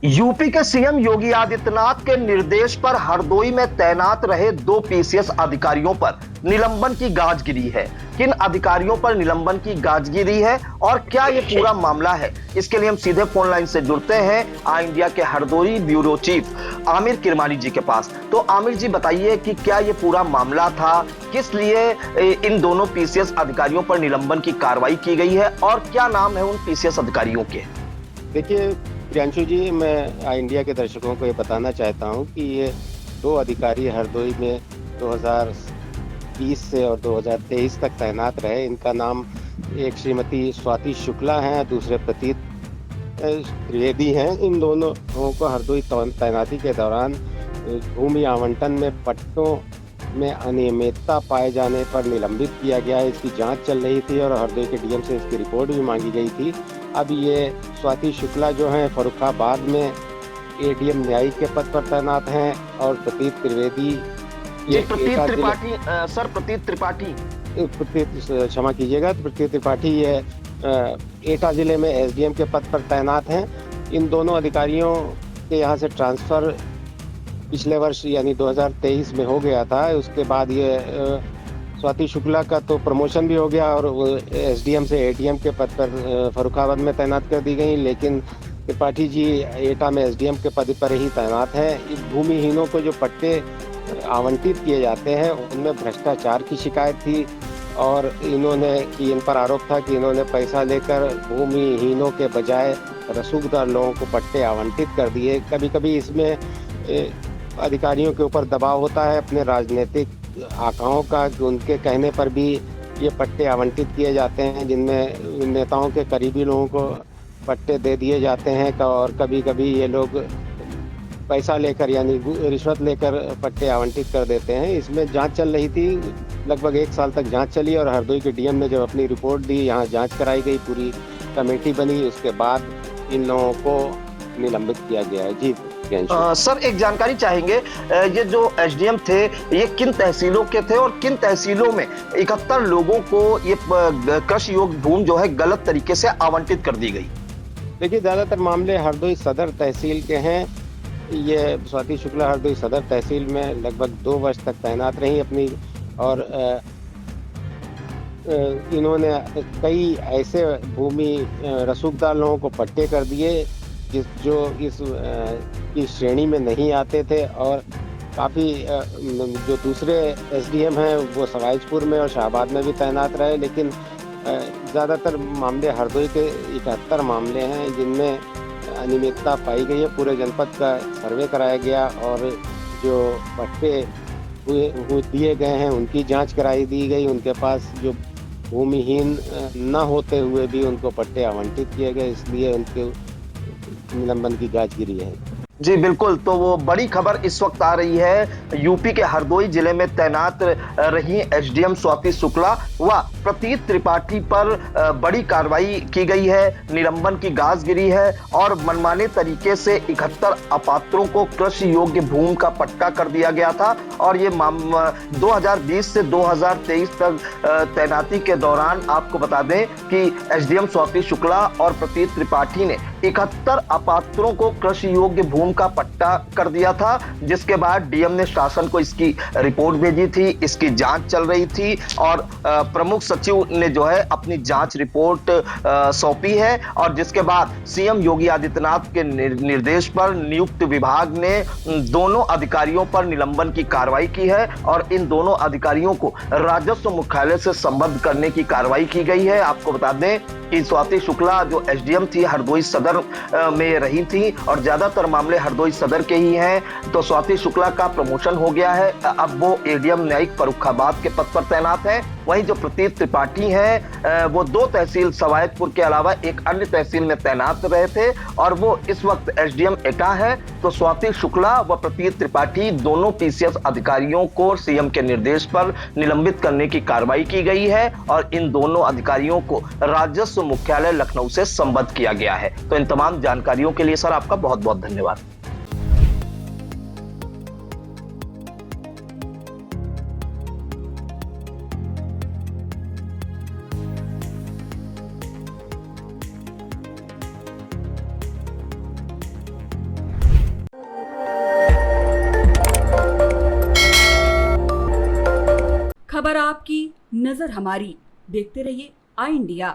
UP के CM Yogi Adityanath के निर्देश पर हरदोई में तैनात रहे 2 पीसीएस अधिकारियों पर निलंबन की गाज गिरी है। किन अधिकारियों पर निलंबन की गाज गिरी है और क्या यह पूरा मामला है, इसके लिए हम सीधे फोन लाइन से जुड़ते हैं आई इंडिया के हरदोई ब्यूरो चीफ आमिर किरमानी जी के पास। तो आमिर जी बताइए कि क्या यह पूरा मामला था, किस लिए इन दोनों पीसीएस अधिकारियों पर निलंबन की कार्रवाई की गई है और क्या नाम है उन पीसीएस अधिकारियों के। देखिए प्रियांशु जी, मैं आई इंडिया के दर्शकों को ये बताना चाहता हूँ कि ये 2 अधिकारी हरदोई में 2020 से और 2023 तक तैनात रहे। इनका नाम एक श्रीमती स्वाति शुक्ला हैं, दूसरे प्रतीत त्रिवेदी हैं। इन दोनों को हरदोई तैनाती के दौरान भूमि आवंटन में पट्टों में अनियमितता पाए जाने पर निलंबित किया गया है। इसकी जांच चल रही थी और हरदोई के डीएम से इसकी रिपोर्ट भी मांगी गई थी। अब ये स्वाति शुक्ला जो हैं फर्रुखाबाद में एडीएम न्यायिक के पद पर तैनात हैं और प्रतीत त्रिवेदी प्रतीत त्रिपाठी ये एटा जिले में एसडीएम के पद पर तैनात हैं। इन दोनों अधिकारियों के यहाँ से ट्रांसफर पिछले वर्ष यानी 2023 में हो गया था। उसके बाद ये स्वाति शुक्ला का तो प्रमोशन भी हो गया और एसडीएम से एडीएम के पद पर फर्रुखाबाद में तैनात कर दी गई, लेकिन त्रिपाठी जी एटा में एसडीएम के पद पर ही तैनात हैं। भूमिहीनों को जो पट्टे आवंटित किए जाते हैं उनमें भ्रष्टाचार की शिकायत थी और इन पर आरोप था कि इन्होंने पैसा लेकर भूमिहीनों के बजाय रसूखदार लोगों को पट्टे आवंटित कर दिए। कभी कभी इसमें अधिकारियों के ऊपर दबाव होता है अपने राजनीतिक आकाओं का कि उनके कहने पर भी ये पट्टे आवंटित किए जाते हैं, जिनमें नेताओं के करीबी लोगों को पट्टे दे दिए जाते हैं और कभी कभी ये लोग पैसा लेकर यानी रिश्वत लेकर पट्टे आवंटित कर देते हैं। इसमें जांच चल रही थी, लगभग 1 साल तक जांच चली और हरदोई के डीएम ने जब अपनी रिपोर्ट दी, यहाँ जांच कराई गई, पूरी कमेटी बनी, उसके बाद इन लोगों को निलंबित किया गया है। जी सर, एक जानकारी चाहेंगे, ये जो एसडीएम थे ये किन तहसीलों के थे और किन तहसीलों में 71 लोगों को ये कृषि योग्य भूमि जो है गलत तरीके से आवंटित कर दी गई। देखिए, ज्यादातर मामले हरदोई सदर तहसील के हैं। ये स्वाति शुक्ला हरदोई सदर तहसील में लगभग 2 वर्ष तक तैनात रही अपनी और इन्होंने कई ऐसे भूमि रसूखदार लोगों को पट्टे कर दिए जो इस की श्रेणी में नहीं आते थे और काफ़ी जो दूसरे एसडीएम हैं वो सवाईजपुर में और शाहबाद में भी तैनात रहे, लेकिन ज़्यादातर मामले हरदोई के 71 मामले हैं जिनमें अनियमितता पाई गई है। पूरे जनपद का सर्वे कराया गया और जो पट्टे दिए गए हैं उनकी जांच कराई दी गई। उनके पास जो भूमिहीन न होते हुए भी उनको पट्टे आवंटित किए गए, इसलिए उनके निलंबन की गाज गिरी है। जी बिल्कुल, तो वो बड़ी खबर इस वक्त आ रही है, यूपी के हरदोई जिले में तैनात रही एसडीएम स्वाति शुक्ला व प्रतीत त्रिपाठी पर बड़ी कार्रवाई की गई है, निलंबन की गाज गिरी है और मनमाने तरीके से 71 अपात्रों को कृषि योग्य भूमि का पट्टा कर दिया गया था और ये 2020 से 2023 तक तैनाती के दौरान आपको बता दें कि एसडीएम स्वाति शुक्ला और प्रतीत त्रिपाठी ने 71 अपात्रों को कृषि योग्य भूमि का पट्टा कर दिया था, जिसके बाद डीएम ने शासन को इसकी रिपोर्ट भेजी थी, इसकी जांच चल रही थी और प्रमुख सचिव ने जो है अपनी जांच रिपोर्ट सौंपी है और जिसके बाद सीएम योगी आदित्यनाथ के निर्देश पर नियुक्त विभाग ने दोनों अधिकारियों पर निलंबन की कार्रवाई की है और इन दोनों अधिकारियों को राजस्व मुख्यालय से संबद्ध करने की कार्रवाई की गई है। आपको बता दें कि स्वाति शुक्ला जो एसडीएम थी हरदोई सदर में रही थी और ज्यादातर मामले हरदोई सदर के ही हैं, तो स्वाति शुक्ला का प्रमोशन हो गया है, अब वो एडीएम न्यायिक फर्रुखाबाद के पद पर तैनात है। वहीं जो प्रतीत त्रिपाठी हैं वो 2 तहसील सवाईजपुर के अलावा एक अन्य तहसील में तैनात रहे थे और वो इस वक्त एसडीएम एटा है। तो स्वाति शुक्ला व प्रतीत त्रिपाठी दोनों पीसीएस अधिकारियों को सीएम के निर्देश पर निलंबित करने की कार्रवाई की गई है और इन दोनों अधिकारियों को राजस्व मुख्यालय लखनऊ से संबद्ध किया गया है। तो इन तमाम जानकारियों के लिए सर आपका बहुत बहुत धन्यवाद। खबर आपकी, नजर हमारी। देखते रहिए आई इंडिया।